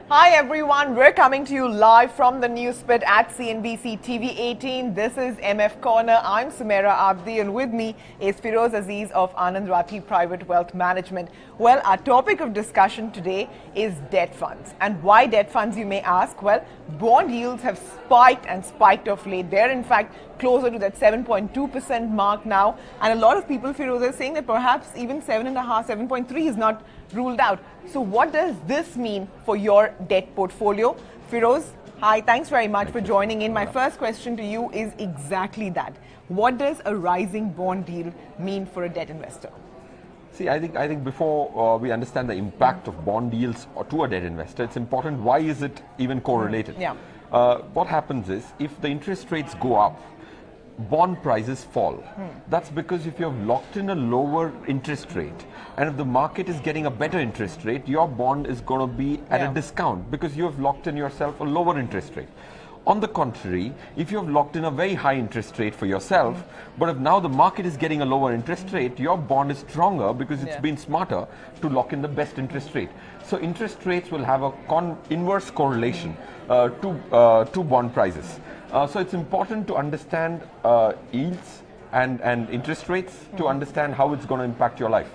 Hi everyone, we're coming to you live from the news pit at CNBC TV 18. This is MF Corner. I'm Sumaira Abdi and with me is Firoz Aziz of Anand Rathi Private Wealth Management. Well, our topic of discussion today is debt funds. And why debt funds, you may ask? Well, bond yields have spiked and spiked of late. They're in fact closer to that 7.2% mark now. And a lot of people, Firoz, are saying that perhaps even 7.5, 7.3 is not ruled out. So what does this mean for your debt portfolio? Firoz, hi, thanks very much for joining in. My first question to you is exactly that. What does a rising bond yield mean for a debt investor? See, I think before we understand the impact of bond yields to a debt investor, it's important why is it even correlated? Yeah. What happens is if the interest rates go up, bond prices fall. That's because if you've locked in a lower interest rate and if the market is getting a better interest rate, your bond is going to be at a discount because you have locked in yourself a lower interest rate. On the contrary, if you have locked in a very high interest rate for yourself, but if now the market is getting a lower interest rate, your bond is stronger because it's been smarter to lock in the best interest rate. So interest rates will have a inverse correlation to bond prices. So it's important to understand yields and interest rates to understand how it's going to impact your life.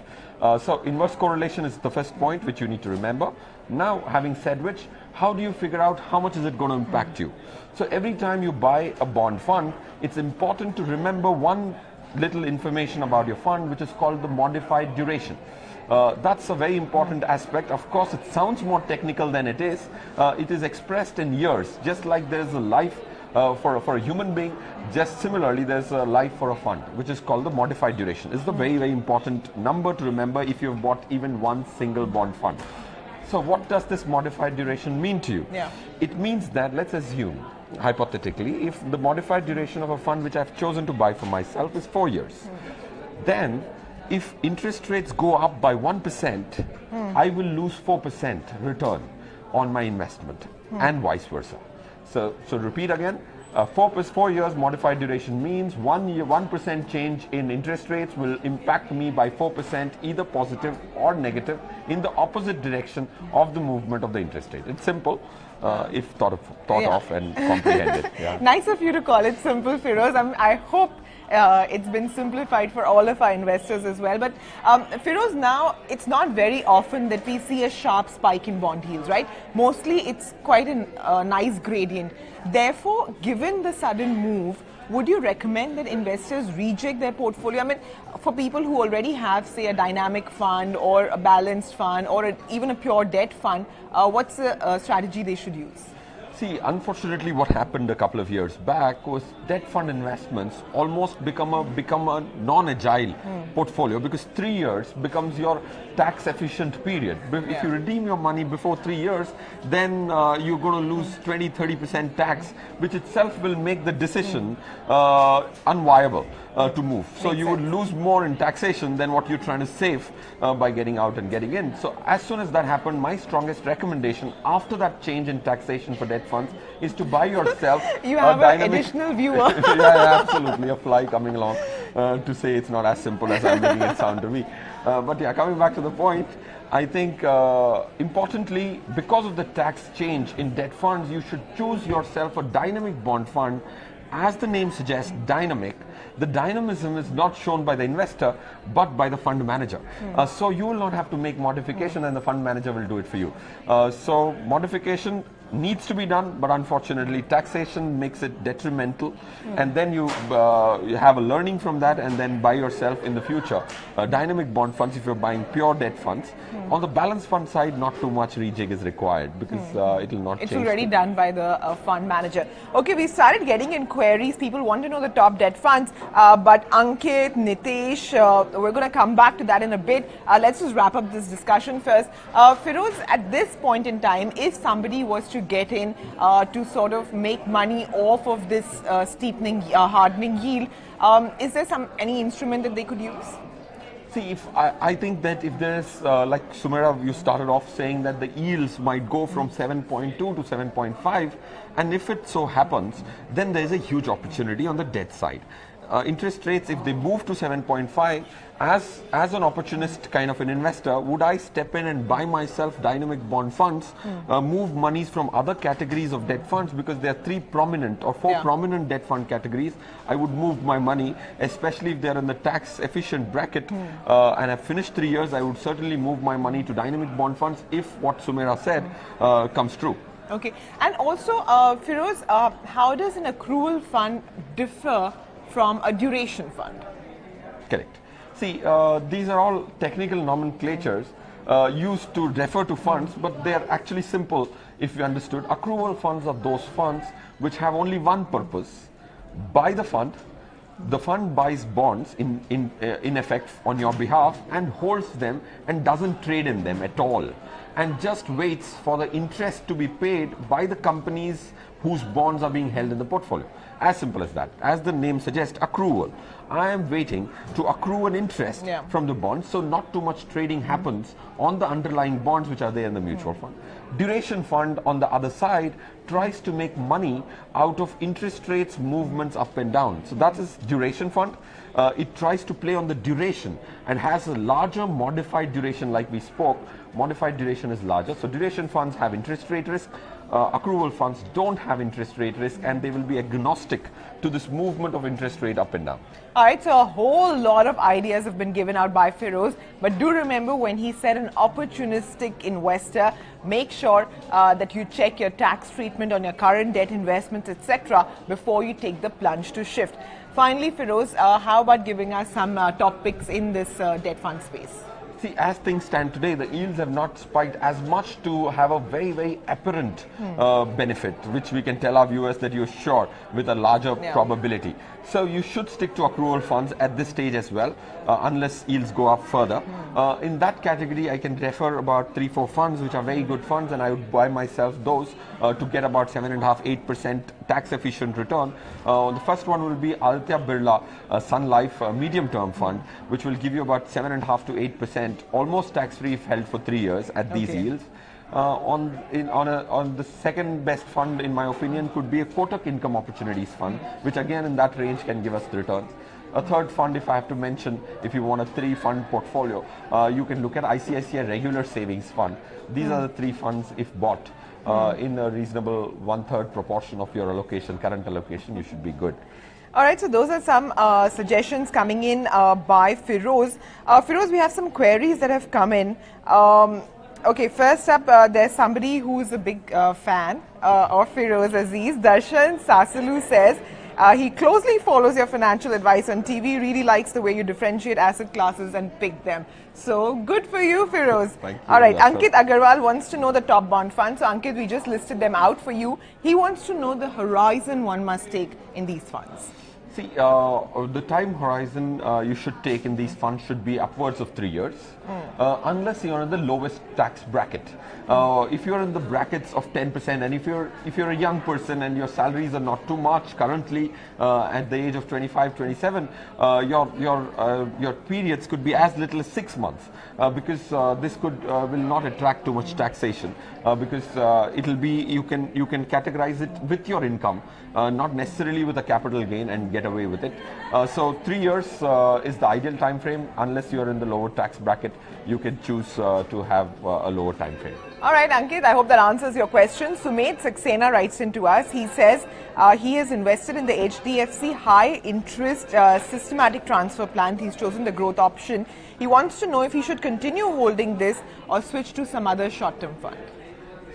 So inverse correlation is the first point which you need to remember. Now, having said which, how do you figure out how much is it going to impact you? So every time you buy a bond fund, it's important to remember one little information about your fund, which is called the modified duration. That's a very important aspect. Of course, it sounds more technical than it is. It is expressed in years, just like there's a life for a human being. Just similarly, there's a life for a fund, which is called the modified duration. It's the very, very important number to remember if you've bought even one single bond fund. So what does this modified duration mean to you? Yeah. It means that, let's assume, hypothetically, if the modified duration of a fund which I've chosen to buy for myself is 4 years, then if interest rates go up by 1%, I will lose 4% return on my investment and vice versa. So repeat again, 4 years modified duration means 1% change in interest rates will impact me by 4%, either positive or negative, in the opposite direction of the movement of the interest rate. It's simple if thought of and comprehended. Yeah. Nice of you to call it simple, Firoz. I hope it's been simplified for all of our investors as well. But Firoz, now it's not very often that we see a sharp spike in bond yields, right? Mostly it's quite a nice gradient. Therefore, given the sudden move, would you recommend that investors rejig their portfolio? I mean, for people who already have, say, a dynamic fund or a balanced fund or even a pure debt fund, what's the strategy they should use? See, unfortunately, what happened a couple of years back was debt fund investments almost become a non-agile portfolio because 3 years becomes your tax efficient period. If you redeem your money before 3 years, then you're going to lose 20-30% tax, which itself will make the decision unviable to move. So you would lose more in taxation than what you're trying to save by getting out and getting in. So as soon as that happened, my strongest recommendation after that change in taxation for debt funds is to buy yourself you have an additional viewer. Yeah, absolutely, a fly coming along to say it's not as simple as I'm making it sound to me. But yeah, coming back to the point, I think importantly, because of the tax change in debt funds, you should choose yourself a dynamic bond fund. As the name suggests, dynamic. The dynamism is not shown by the investor, but by the fund manager. So you will not have to make modification and the fund manager will do it for you. So modification needs to be done, but unfortunately taxation makes it detrimental, and then you have a learning from that and then buy yourself in the future dynamic bond funds if you're buying pure debt funds. On the balance fund side, not too much rejig is required because it will not change. It's already done by the fund manager. Okay, we started getting inquiries. People want to know the top debt funds, but Ankit, Nitesh, we're going to come back to that in a bit. Let's just wrap up this discussion first. Firoz, at this point in time, if somebody was to get in to sort of make money off of this steepening, hardening yield, is there any instrument that they could use? See, I think that if there's, like Sumaira, you started off saying that the yields might go from 7.2 to 7.5, and if it so happens, then there's a huge opportunity on the debt side. interest rates, if they move to 7.5, as an opportunist kind of an investor, would I step in and buy myself dynamic bond funds, move monies from other categories of debt funds, because there are 3 prominent or 4 prominent debt fund categories. I would move my money, especially if they're in the tax efficient bracket, and I've finished 3 years, I would certainly move my money to dynamic bond funds if what Sumera said comes true. Okay, and also, Firoz, how does an accrual fund differ from a duration fund? Correct. See, these are all technical nomenclatures used to refer to funds, but they are actually simple if you understood. Accrual funds are those funds which have only one purpose: buy the fund buys bonds in effect on your behalf and holds them and doesn't trade in them at all, and just waits for the interest to be paid by the companies whose bonds are being held in the portfolio. As simple as that. As the name suggests, accrual. I am waiting to accrue an interest from the bonds, so not too much trading happens on the underlying bonds which are there in the mutual fund. Duration fund, on the other side, tries to make money out of interest rates movements up and down. So that is duration fund. It tries to play on the duration and has a larger modified duration, like we spoke. Modified duration is larger. So duration funds have interest rate risk. Accrual funds don't have interest rate risk, and they will be agnostic to this movement of interest rate up and down. All right, so a whole lot of ideas have been given out by Firoz, but do remember, when he said an opportunistic investor, make sure that you check your tax treatment on your current debt investments, etc., before you take the plunge to shift. Finally, Firoz, how about giving us some top picks in this debt fund space? See, as things stand today, the yields have not spiked as much to have a very, very apparent benefit, which we can tell our viewers that you're sure with a larger probability. So you should stick to accrual funds at this stage as well, unless yields go up further. In that category, I can refer about 3-4 funds which are very good funds, and I would buy myself those to get about 7.5-8% tax efficient return. The first one will be Aditya Birla Sun Life medium term fund, which will give you about 7.5 to 8%, almost tax free if held for 3 years at these yields. On the second best fund, in my opinion, could be a Kotak Income Opportunities Fund, which again in that range can give us the returns. A third fund, if I have to mention, if you want a 3-fund portfolio, you can look at ICICI Regular Savings Fund. These are the 3 funds, if bought in a reasonable 1/3 proportion of your allocation, current allocation, you should be good. All right, so those are some suggestions coming in by Firoz. Firoz, we have some queries that have come in. Okay, first up, there's somebody who's a big fan of Firoz Aziz. Darshan Sasalu says, he closely follows your financial advice on TV, really likes the way you differentiate asset classes and pick them. So, good for you, Firoz. Thank you. All right, Ankit Agarwal wants to know the top bond funds. So, Ankit, we just listed them out for you. He wants to know the horizon one must take in these funds. See, the time horizon you should take in these funds should be upwards of 3 years, unless you're in the lowest tax bracket. If you're in the brackets of 10%, and if you're a young person and your salaries are not too much currently at the age of 25, 27, your periods could be as little as 6 months, because this will not attract too much taxation, because it'll be you can categorize it with your income, not necessarily with a capital gain, and get away with it. So 3 years is the ideal time frame. Unless you're in the lower tax bracket, you can choose to have a lower time frame. All right, Ankit, I hope that answers your question. Sumedh Saxena writes into us. He says he has invested in the HDFC high interest systematic transfer plan. He's chosen the growth option. He wants to know if he should continue holding this or switch to some other short-term fund.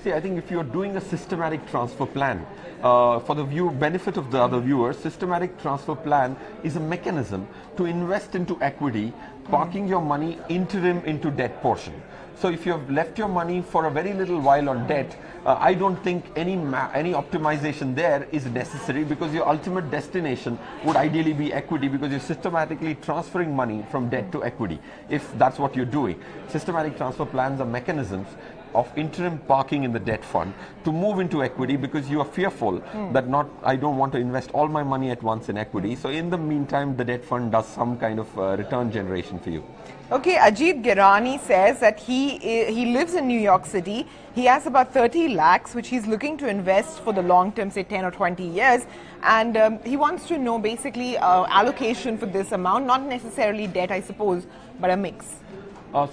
See, I think if you're doing a systematic transfer plan, for the benefit of the other viewers, systematic transfer plan is a mechanism to invest into equity, parking your money interim into debt portion. So if you have left your money for a very little while on debt, I don't think any optimization there is necessary, because your ultimate destination would ideally be equity, because you're systematically transferring money from debt to equity, if that's what you're doing. Systematic transfer plans are mechanisms of interim parking in the debt fund to move into equity because you are fearful that I don't want to invest all my money at once in equity. So in the meantime, the debt fund does some kind of return generation for you. Okay, Ajit Girani says that he lives in New York City. He has about 30 lakhs, which he's looking to invest for the long term, say 10 or 20 years. And he wants to know basically allocation for this amount, not necessarily debt, I suppose, but a mix.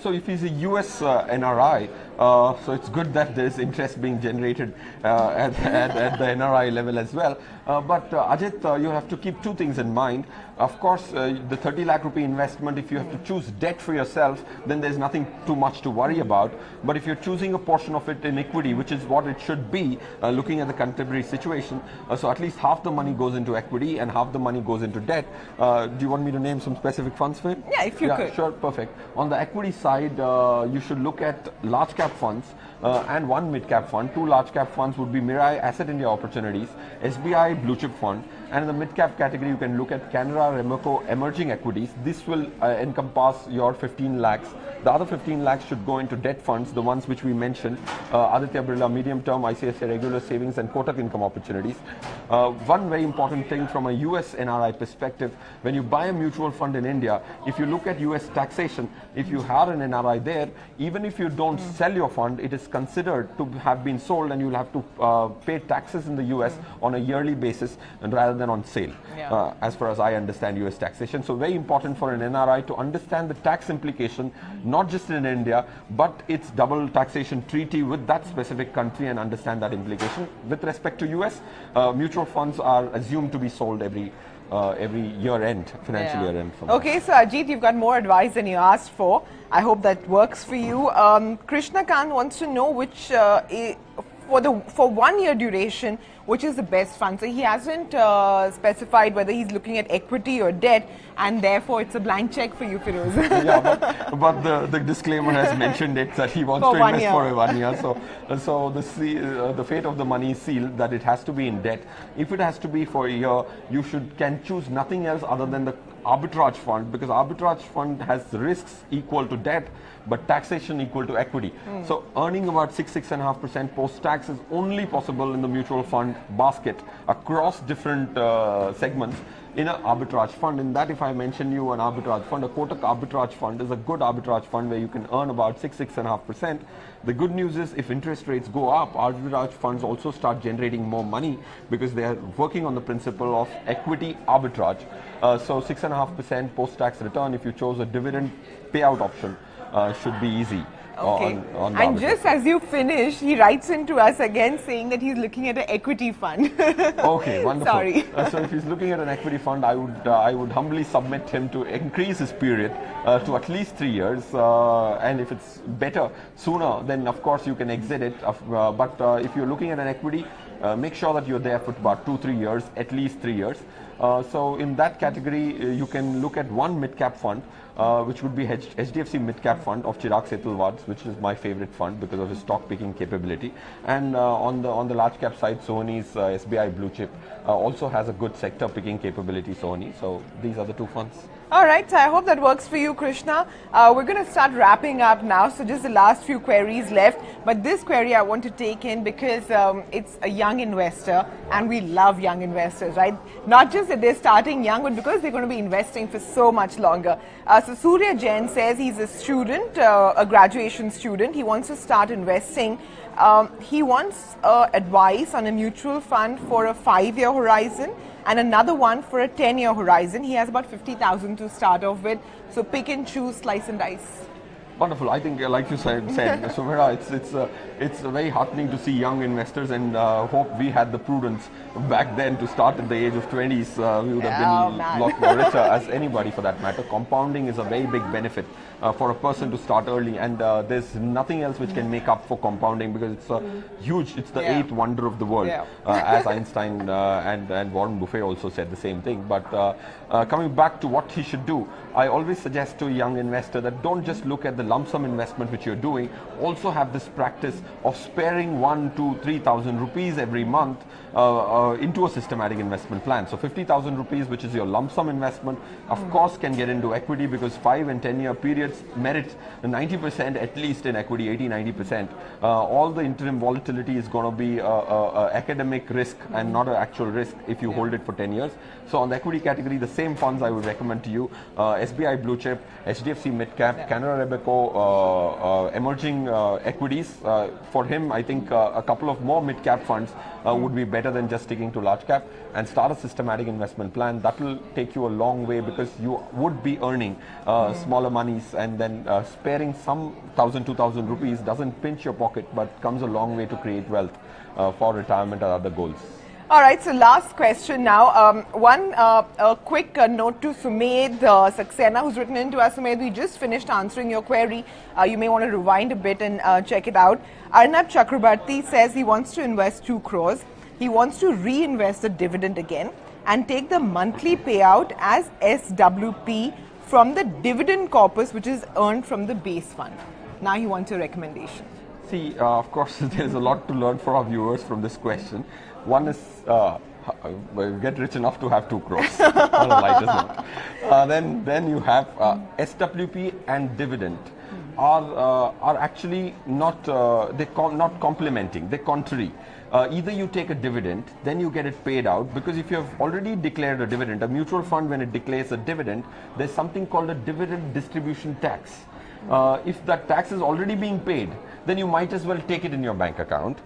So if he's a US NRI, so it's good that there's interest being generated at the NRI level as well. But Ajit, you have to keep two things in mind. Of course, the 30 lakh rupee investment, if you have to choose debt for yourself, then there's nothing too much to worry about. But if you're choosing a portion of it in equity, which is what it should be, looking at the contemporary situation, so at least half the money goes into equity and half the money goes into debt. Do you want me to name some specific funds for it? Yeah, if you could. Sure, perfect. On the equity side, you should look at large cap funds and one mid cap fund. Two large cap funds would be Mirai Asset India Opportunities, SBI Blue Chip Fund, and in the mid cap category you can look at Canara Remoco Emerging Equities. This will encompass your 15 lakhs. The other 15 lakhs should go into debt funds, the ones which we mentioned, Aditya Birla Medium Term, ICICI Regular Savings and Kotak Income Opportunities. One very important thing from a US NRI perspective, when you buy a mutual fund in India, if you look at US taxation, if you have an NRI there, even if you don't sell your fund, it is considered to have been sold and you'll have to pay taxes in the US on a yearly basis and rather than on sale, as far as I understand US taxation. So very important for an NRI to understand the tax implication, not just in India, but its double taxation treaty with that specific country and understand that implication. With respect to US, mutual funds are assumed to be sold every year end, financial year end. Okay, so Ajit, you've got more advice than you asked for. I hope that works for you. Krishna Khan wants to know which, for 1 year duration, which is the best fund. So he hasn't specified whether he's looking at equity or debt, and therefore it's a blank check for you, Firoz. Yeah, but the disclaimer has mentioned it that he wants to invest for 1 year. So the fate of the money is sealed that it has to be in debt. If it has to be for a year, you can choose nothing else other than the arbitrage fund, because arbitrage fund has risks equal to debt but taxation equal to equity. So earning about 6.5% post-tax is only possible in the mutual fund basket across different segments in an arbitrage fund. In that, if I mention you an arbitrage fund, a Kotak arbitrage fund is a good arbitrage fund where you can earn about 6.5%. The good news is if interest rates go up, arbitrage funds also start generating more money because they are working on the principle of equity arbitrage. So 6.5% post-tax return if you chose a dividend payout option should be easy. Okay. And just as you finish, he writes into us again saying that he's looking at an equity fund. Okay, wonderful. Sorry. So if he's looking at an equity fund, I would humbly submit him to increase his period to at least 3 years. And if it's better sooner, then of course you can exit it. But if you're looking at an equity, make sure that you're there for about 2-3 years, at least 3 years. So in that category, you can look at one mid-cap fund, which would be HDFC Mid-Cap Fund of Chirag Setalvad, which is my favorite fund because of his stock picking capability. And on the large cap side, Sohani's SBI Blue Chip also has a good sector picking capability, Sohani. So these are the two funds. All right, so I hope that works for you, Krishna. We're going to start wrapping up now, so just the last few queries left. But this query I want to take in because it's a young investor and we love young investors, right? Not just that they're starting young, but because they're going to be investing for so much longer. So Surya Jain says he's a student, a graduation student. He wants to start investing. He wants advice on a mutual fund for a 5-year horizon and another one for a 10-year horizon. He has about 50,000 to start off with. So pick and choose, slice and dice. Wonderful. I think, like you said, Sumera, it's very heartening to see young investors, and hope we had the prudence back then to start at the age of 20s. We would have been a lot more richer as anybody for that matter. Compounding is a very big benefit for a person to start early, and there's nothing else which can make up for compounding because it's huge. It's the eighth wonder of the world, as Einstein and Warren Buffett also said the same thing. But coming back to what he should do, I always suggest to a young investor that don't just look at the the lump sum investment which you're doing, also have this practice of sparing 1, 2, 3,000 rupees every month into a systematic investment plan. So 50,000 rupees, which is your lump sum investment, of course can get into equity, because 5 and 10 year periods merit 90% at least in equity, 80-90%. All the interim volatility is going to be academic risk and not an actual risk if you hold it for 10 years. So on the equity category, the same funds I would recommend to you: SBI Blue Chip, HDFC Mid Cap, Canara Robeco, emerging equities. For him, I think a couple of more mid cap funds would be better than just sticking to large cap, and start a systematic investment plan. That will take you a long way, because you would be earning smaller monies, and then sparing some 1,000, 2,000 rupees doesn't pinch your pocket, but comes a long way to create wealth for retirement or other goals. All right, so last question now. A quick note to Sumed Saxena, who's written into us. Sumed, we just finished answering your query. You may want to rewind a bit and check it out. Arnab Chakrabarti says he wants to invest 2 crores. He wants to reinvest the dividend again and take the monthly payout as SWP from the dividend corpus, which is earned from the base fund. Now he wants a recommendation. See, of course, there's a lot to learn for our viewers from this question. One is get rich enough to have 2 crores on a lighter note. Then you have SWP and dividend are actually not not complementing. They're contrary. Either you take a dividend, then you get it paid out, because if you have already declared a dividend, a mutual fund, when it declares a dividend, there's something called a dividend distribution tax. If that tax is already being paid, then you might as well take it in your bank account,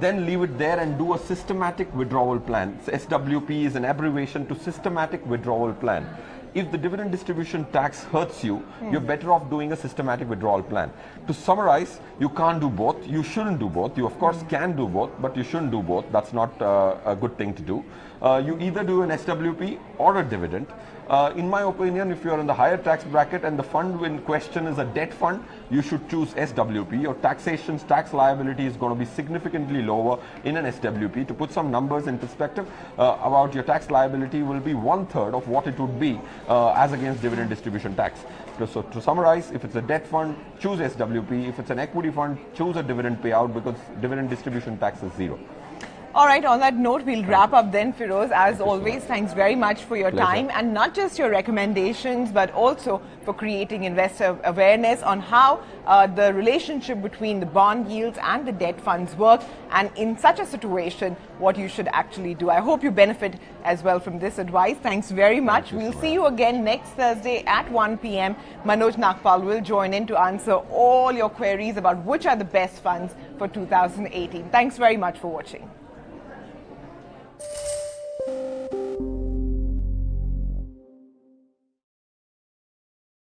then leave it there and do a systematic withdrawal plan. So SWP is an abbreviation to systematic withdrawal plan. If the dividend distribution tax hurts you, you're better off doing a systematic withdrawal plan. To summarize, you can't do both. You shouldn't do both. You of course can do both, but you shouldn't do both. That's not a good thing to do. You either do an SWP or a dividend. In my opinion, if you are in the higher tax bracket and the fund in question is a debt fund, you should choose SWP. Your tax liability is going to be significantly lower in an SWP. To put some numbers in perspective, about your tax liability will be 1/3 of what it would be as against dividend distribution tax. So to summarize, if it's a debt fund, choose SWP. If it's an equity fund, choose a dividend payout, because dividend distribution tax is 0. All right, on that note, we'll wrap up then, Feroz. As always, thanks very much for your time, and not just your recommendations, but also for creating investor awareness on how the relationship between the bond yields and the debt funds work, and in such a situation, what you should actually do. I hope you benefit as well from this advice. Thanks very much. We'll see you again next Thursday at 1 p.m. Manoj Nagpal will join in to answer all your queries about which are the best funds for 2018. Thanks very much for watching.